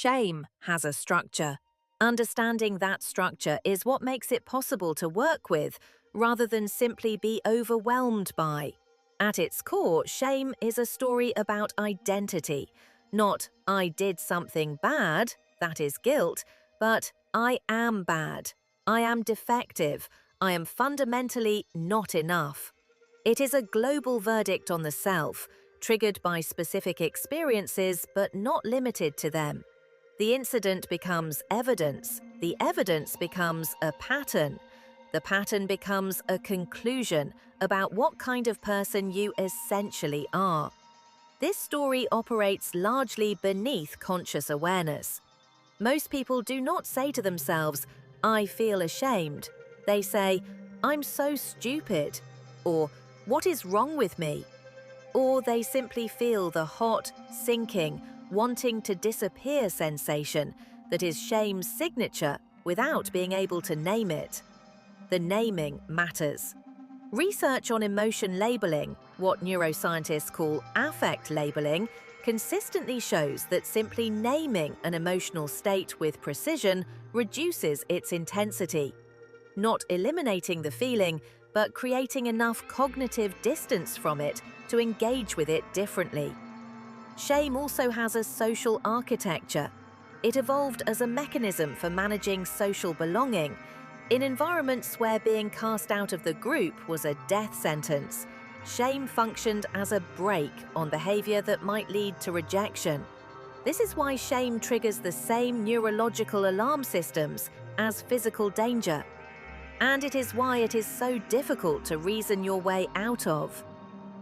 Shame has a structure. Understanding that structure is what makes it possible to work with, rather than simply be overwhelmed by. At its core, shame is a story about identity. Not, I did something bad, that is guilt, but I am bad, I am defective, I am fundamentally not enough. It is a global verdict on the self, triggered by specific experiences but not limited to them. The incident becomes evidence, the evidence becomes a pattern, the pattern becomes a conclusion about what kind of person you essentially are. This story operates largely beneath conscious awareness. Most people do not say to themselves, I feel ashamed. They say, I'm so stupid, or what is wrong with me? Or they simply feel the hot, sinking, wanting to disappear sensation that is shame's signature without being able to name it. The naming matters. Research on emotion labeling, what neuroscientists call affect labeling, consistently shows that simply naming an emotional state with precision reduces its intensity. Not eliminating the feeling, but creating enough cognitive distance from it to engage with it differently. Shame also has a social architecture. It evolved as a mechanism for managing social belonging. In environments where being cast out of the group was a death sentence, shame functioned as a brake on behavior that might lead to rejection. This is why shame triggers the same neurological alarm systems as physical danger. And it is why it is so difficult to reason your way out of.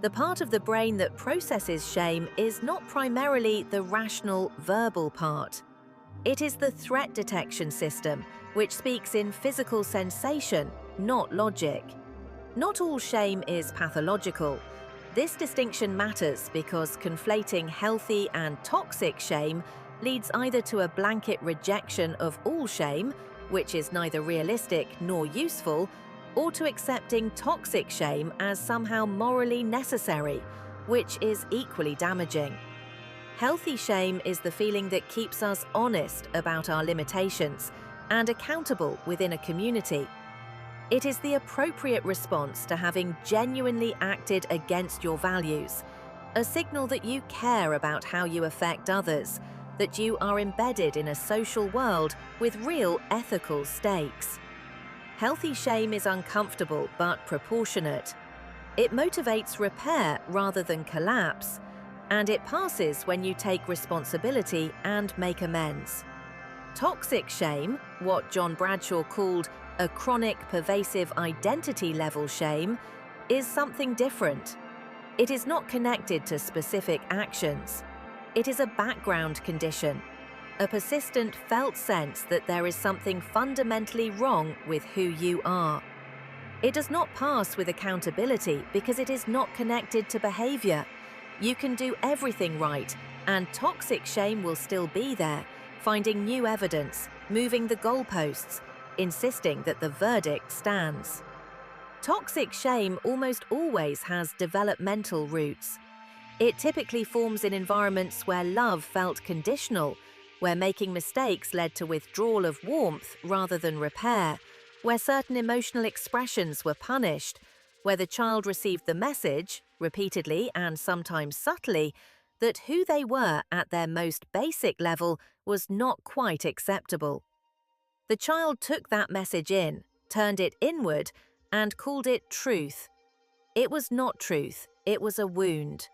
The part of the brain that processes shame is not primarily the rational, verbal part. It is the threat detection system, which speaks in physical sensation, not logic. Not all shame is pathological. This distinction matters because conflating healthy and toxic shame leads either to a blanket rejection of all shame, which is neither realistic nor useful, or to accepting toxic shame as somehow morally necessary, which is equally damaging. Healthy shame is the feeling that keeps us honest about our limitations and accountable within a community. It is the appropriate response to having genuinely acted against your values, a signal that you care about how you affect others, that you are embedded in a social world with real ethical stakes. Healthy shame is uncomfortable but proportionate. It motivates repair rather than collapse, and it passes when you take responsibility and make amends. Toxic shame, what John Bradshaw called a chronic pervasive identity level shame, is something different. It is not connected to specific actions. It is a background condition, a persistent felt sense that there is something fundamentally wrong with who you are. It does not pass with accountability because it is not connected to behavior. You can do everything right, and toxic shame will still be there, finding new evidence, moving the goalposts, insisting that the verdict stands. Toxic shame almost always has developmental roots. It typically forms in environments where love felt conditional, where making mistakes led to withdrawal of warmth rather than repair, where certain emotional expressions were punished, where the child received the message, repeatedly and sometimes subtly, that who they were at their most basic level was not quite acceptable. The child took that message in, turned it inward, and called it truth. It was not truth, it was a wound.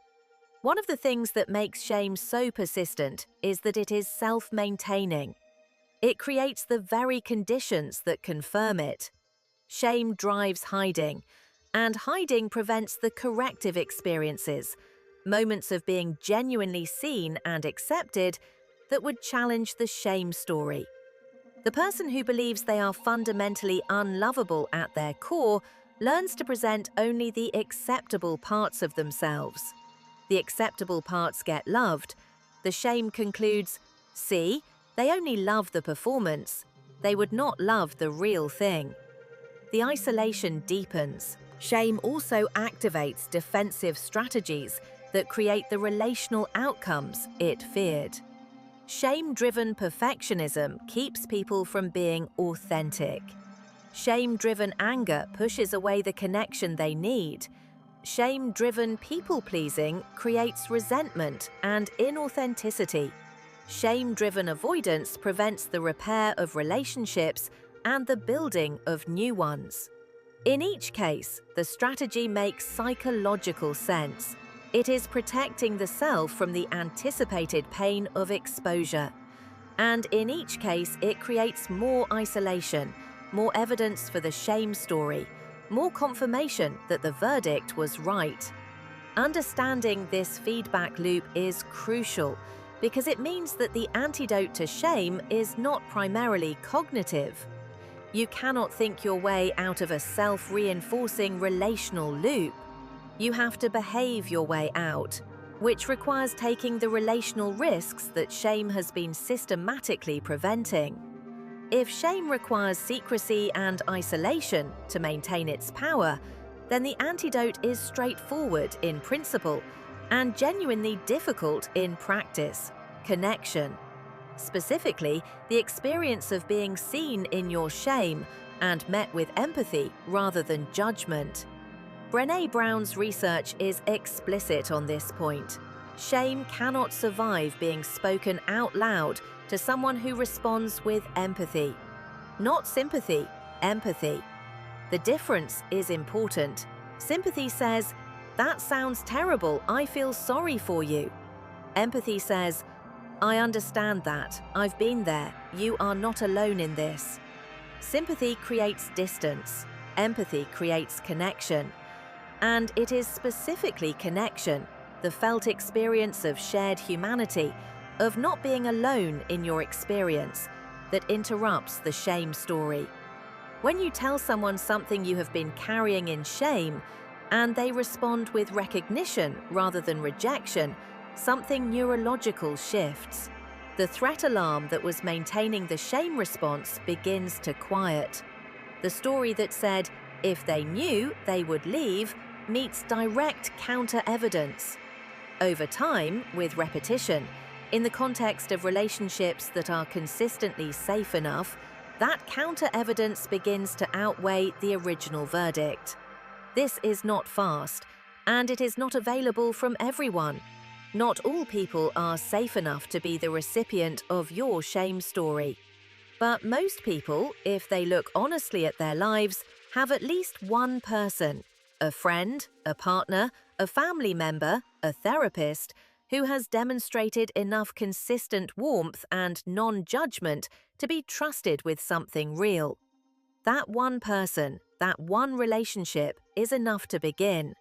One of the things that makes shame so persistent is that it is self-maintaining. It creates the very conditions that confirm it. Shame drives hiding, and hiding prevents the corrective experiences, moments of being genuinely seen and accepted that would challenge the shame story. The person who believes they are fundamentally unlovable at their core learns to present only the acceptable parts of themselves. The acceptable parts get loved. The shame concludes, see, they only love the performance. They would not love the real thing. The isolation deepens. Shame also activates defensive strategies that create the relational outcomes it feared. Shame-driven perfectionism keeps people from being authentic. Shame-driven anger pushes away the connection they need. Shame-driven people-pleasing creates resentment and inauthenticity. Shame-driven avoidance prevents the repair of relationships and the building of new ones. In each case, the strategy makes psychological sense. It is protecting the self from the anticipated pain of exposure. And in each case, it creates more isolation, more evidence for the shame story, more confirmation that the verdict was right. Understanding this feedback loop is crucial because it means that the antidote to shame is not primarily cognitive. You cannot think your way out of a self-reinforcing relational loop. You have to behave your way out, which requires taking the relational risks that shame has been systematically preventing. If shame requires secrecy and isolation to maintain its power, then the antidote is straightforward in principle and genuinely difficult in practice: connection. Specifically, the experience of being seen in your shame and met with empathy rather than judgment. Brené Brown's research is explicit on this point. Shame cannot survive being spoken out loud to someone who responds with empathy. Not sympathy, empathy. The difference is important. Sympathy says, "That sounds terrible, I feel sorry for you." Empathy says, "I understand that, I've been there, you are not alone in this." Sympathy creates distance. Empathy creates connection. And it is specifically connection, the felt experience of shared humanity, of not being alone in your experience, that interrupts the shame story. When you tell someone something you have been carrying in shame, and they respond with recognition rather than rejection, something neurological shifts. The threat alarm that was maintaining the shame response begins to quiet. The story that said, if they knew, they would leave, meets direct counter-evidence. Over time, with repetition, in the context of relationships that are consistently safe enough, that counter-evidence begins to outweigh the original verdict. This is not fast, and it is not available from everyone. Not all people are safe enough to be the recipient of your shame story. But most people, if they look honestly at their lives, have at least one person, a friend, a partner, a family member, a therapist, who has demonstrated enough consistent warmth and non-judgment to be trusted with something real. That one person, that one relationship, is enough to begin.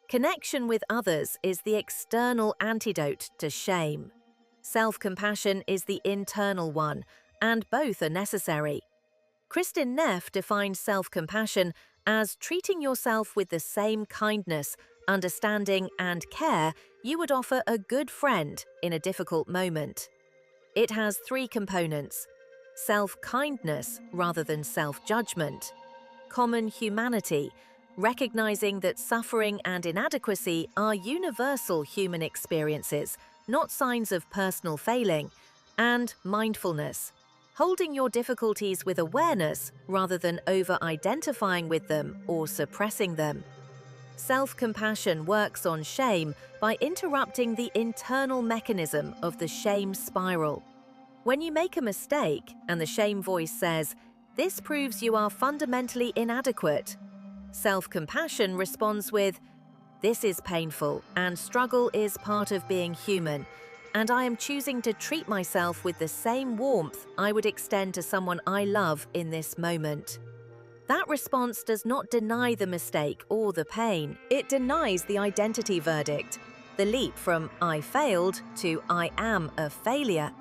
Connection with others is the external antidote to shame. Self-compassion is the internal one, and both are necessary. Kristin Neff defines self-compassion as treating yourself with the same kindness, understanding, and care you would offer a good friend in a difficult moment. It has three components: self-kindness rather than self-judgment, common humanity, recognizing that suffering and inadequacy are universal human experiences, not signs of personal failing, and mindfulness, holding your difficulties with awareness rather than over-identifying with them or suppressing them. Self-compassion works on shame by interrupting the internal mechanism of the shame spiral. When you make a mistake and the shame voice says, "This proves you are fundamentally inadequate," self-compassion responds with, "This is painful and struggle is part of being human, and I am choosing to treat myself with the same warmth I would extend to someone I love in this moment." That response does not deny the mistake or the pain. It denies the identity verdict, the leap from "I failed" to "I am a failure."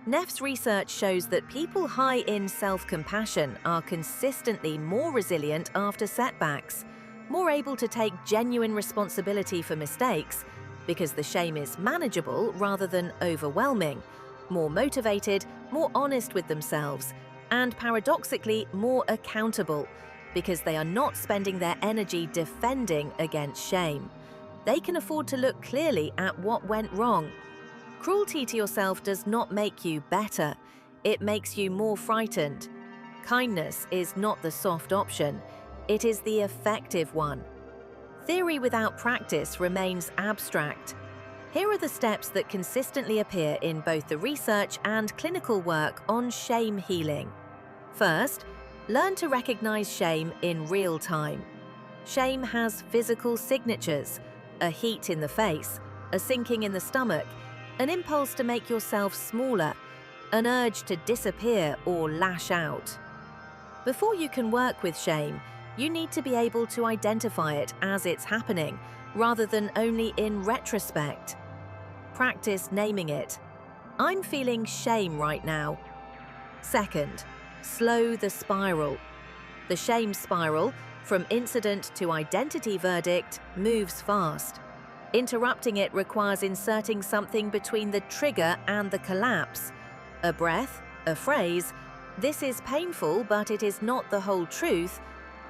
Neff's research shows that people high in self-compassion are consistently more resilient after setbacks, more able to take genuine responsibility for mistakes because the shame is manageable rather than overwhelming, more motivated, more honest with themselves, and paradoxically more accountable because they are not spending their energy defending against shame. They can afford to look clearly at what went wrong. Cruelty to yourself does not make you better, it makes you more frightened. Kindness is not the soft option, it is the effective one. Theory without practice remains abstract. Here are the steps that consistently appear in both the research and clinical work on shame healing. First, learn to recognize shame in real time. Shame has physical signatures: a heat in the face, a sinking in the stomach, an impulse to make yourself smaller, an urge to disappear or lash out. Before you can work with shame, you need to be able to identify it as it's happening, rather than only in retrospect. Practice naming it. I'm feeling shame right now. Second, slow the spiral. The shame spiral, from incident to identity verdict, moves fast. Interrupting it requires inserting something between the trigger and the collapse. A breath, a phrase, "This is painful, but it is not the whole truth."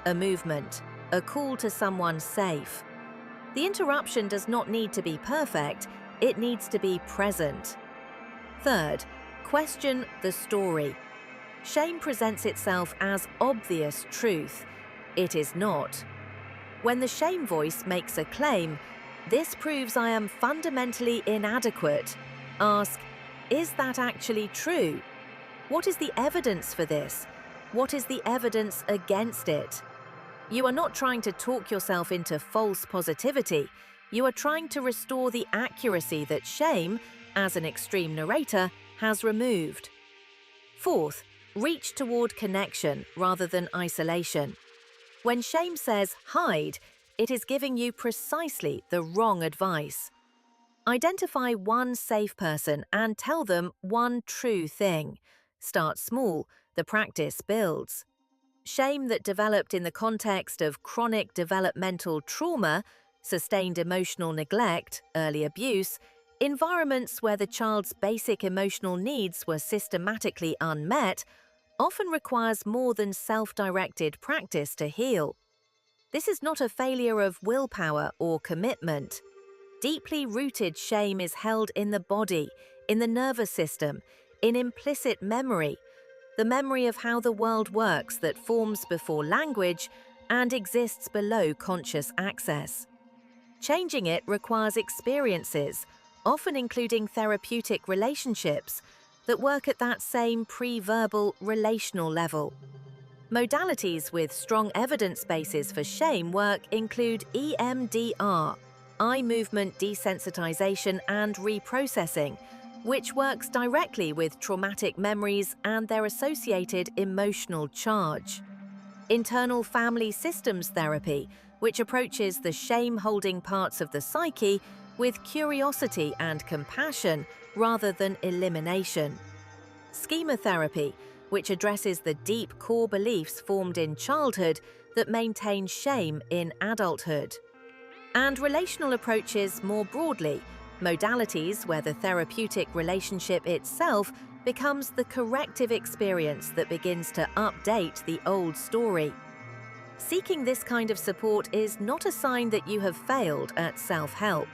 A movement, a call to someone safe. The interruption does not need to be perfect, it needs to be present. Third, question the story. Shame presents itself as obvious truth. It is not. When the shame voice makes a claim, "This proves I am fundamentally inadequate," ask, "Is that actually true? What is the evidence for this? What is the evidence against it?" You are not trying to talk yourself into false positivity. You are trying to restore the accuracy that shame, as an extreme narrator, has removed. Fourth, reach toward connection rather than isolation. When shame says hide, it is giving you precisely the wrong advice. Identify one safe person and tell them one true thing. Start small, the practice builds. Shame that developed in the context of chronic developmental trauma, sustained emotional neglect, early abuse, environments where the child's basic emotional needs were systematically unmet, often requires more than self-directed practice to heal. This is not a failure of willpower or commitment. Deeply rooted shame is held in the body, in the nervous system, in implicit memory, the memory of how the world works that forms before language and exists below conscious access. Changing it requires experiences, often including therapeutic relationships, that work at that same pre-verbal relational level. Modalities with strong evidence bases for shame work include EMDR, eye movement desensitization and reprocessing, which works directly with traumatic memories and their associated emotional charge. Internal family systems therapy, which approaches the shame-holding parts of the psyche with curiosity and compassion rather than elimination. Schema therapy, which addresses the deep core beliefs formed in childhood that maintain shame in adulthood. And relational approaches more broadly, modalities where the therapeutic relationship itself becomes the corrective experience that begins to update the old story. Seeking this kind of support is not a sign that you have failed at self-help.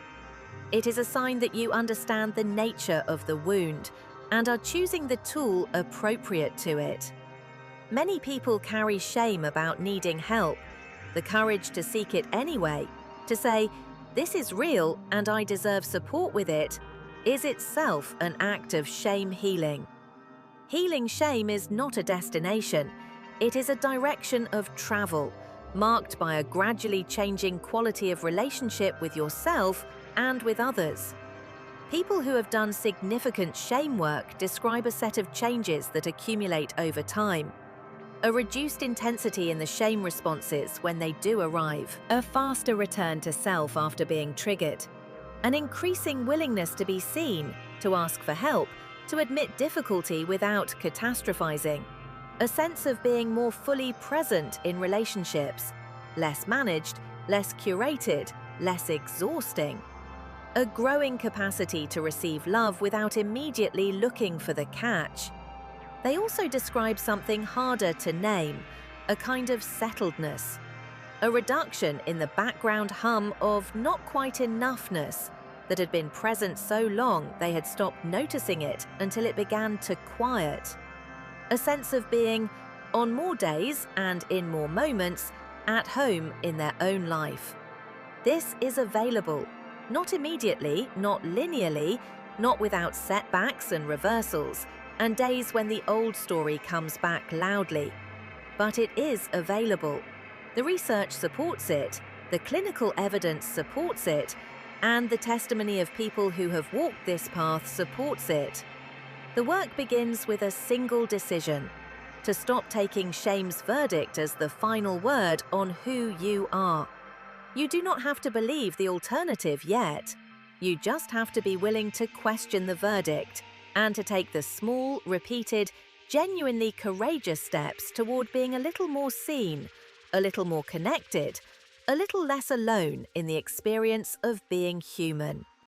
It is a sign that you understand the nature of the wound and are choosing the tool appropriate to it. Many people carry shame about needing help, the courage to seek it anyway, to say, "This is real and I deserve support with it," is itself an act of shame healing. Healing shame is not a destination, it is a direction of travel, marked by a gradually changing quality of relationship with yourself and with others. People who have done significant shame work describe a set of changes that accumulate over time. A reduced intensity in the shame responses when they do arrive, a faster return to self after being triggered, an increasing willingness to be seen, to ask for help, to admit difficulty without catastrophizing, a sense of being more fully present in relationships, less managed, less curated, less exhausting, a growing capacity to receive love without immediately looking for the catch. They also describe something harder to name, a kind of settledness, a reduction in the background hum of not quite enoughness, that had been present so long they had stopped noticing it until it began to quiet. A sense of being, on more days and in more moments, at home in their own life. This is available, not immediately, not linearly, not without setbacks and reversals, and days when the old story comes back loudly. But it is available. The research supports it, the clinical evidence supports it, and the testimony of people who have walked this path supports it. The work begins with a single decision: to stop taking shame's verdict as the final word on who you are. You do not have to believe the alternative yet. You just have to be willing to question the verdict and to take the small, repeated, genuinely courageous steps toward being a little more seen, a little more connected, a little less alone in the experience of being human.